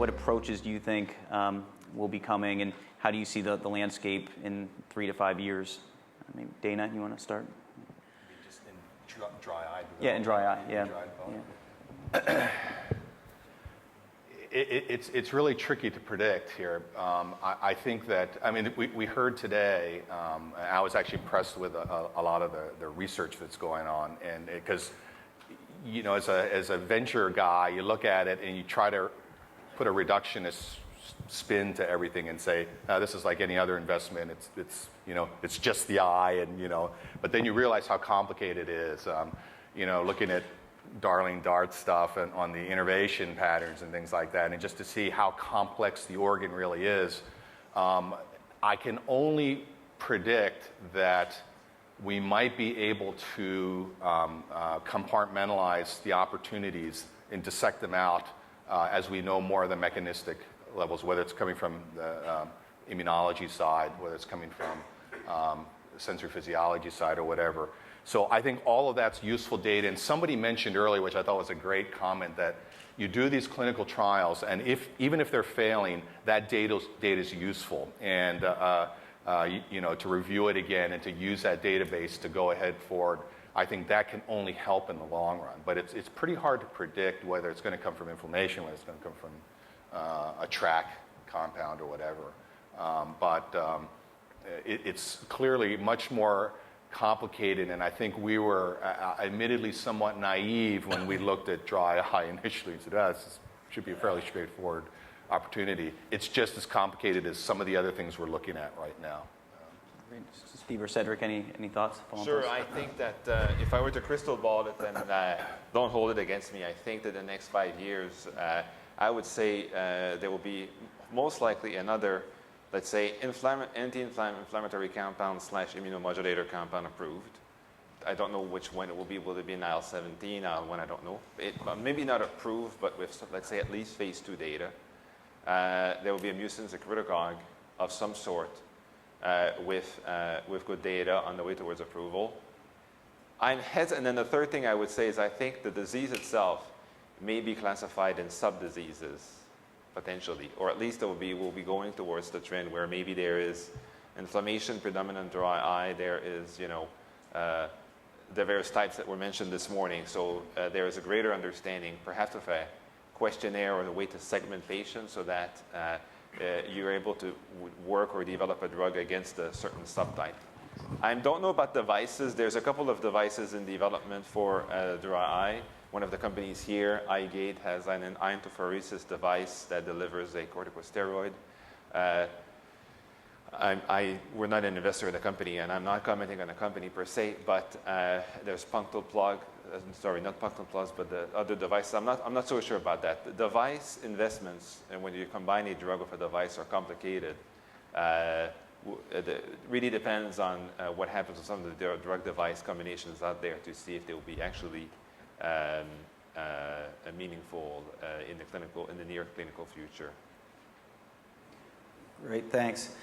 what approaches do you think will be coming, and how do you see the landscape in 3 to 5 years? I mean, Dana, you want to start? Just in dry eye. Yeah, in dry eye. Yeah. It's really tricky to predict here. I think that, I mean, we heard today, I was actually impressed with a lot of the research that's going on, and because, you know, as a venture guy, you look at it and you try to put a reductionist spin to everything and say, this is like any other investment. It's you know, it's just the eye, and you know, but then you realize how complicated it is. You know, looking at Darling Dart stuff and on the innervation patterns and things like that, and just to see how complex the organ really is, I can only predict that we might be able to compartmentalize the opportunities and dissect them out as we know more of the mechanistic levels, whether it's coming from the immunology side, whether it's coming from sensory physiology side or whatever. So I think all of that's useful data. And somebody mentioned earlier, which I thought was a great comment, that you do these clinical trials, and even if they're failing, that data is useful. And you know, to review it again and to use that database to go ahead forward, I think that can only help in the long run. But it's pretty hard to predict whether it's going to come from inflammation, whether it's going to come from a TRAC compound or whatever. It's clearly much more complicated, and I think we were admittedly somewhat naive when we looked at dry eye initially and said, this should be a fairly straightforward opportunity. It's just as complicated as some of the other things we're looking at right now. Steve or Cedric, any thoughts? Sure, I think that if I were to crystal ball it, then don't hold it against me. I think that the next 5 years, I would say there will be most likely another, let's say, anti-inflammatory compound / immunomodulator compound approved. I don't know which one it will be. Will it be an IL-17, IL-1? I don't know. Maybe not approved, but with, let's say, at least phase 2 data. There will be a mucin secretagogue of some sort with good data on the way towards approval. And then the third thing I would say is I think the disease itself may be classified in sub-diseases, potentially, or at least we'll be going towards the trend where maybe there is inflammation, predominant dry eye, there is, you know, the various types that were mentioned this morning. So there is a greater understanding, perhaps of a questionnaire or the way to segment patients so that you're able to work or develop a drug against a certain subtype. I don't know about devices. There's a couple of devices in development for dry eye. One of the companies here, iGate, has an iontophoresis device that delivers a corticosteroid. We're not an investor in the company, and I'm not commenting on the company per se, but there's punctal plug, not punctal plugs, but the other devices. I'm not so sure about that. The device investments, and when you combine a drug with a device, are complicated. It really depends on what happens with some of the drug device combinations out there to see if they will be actually meaningful in the near clinical future. Great, thanks.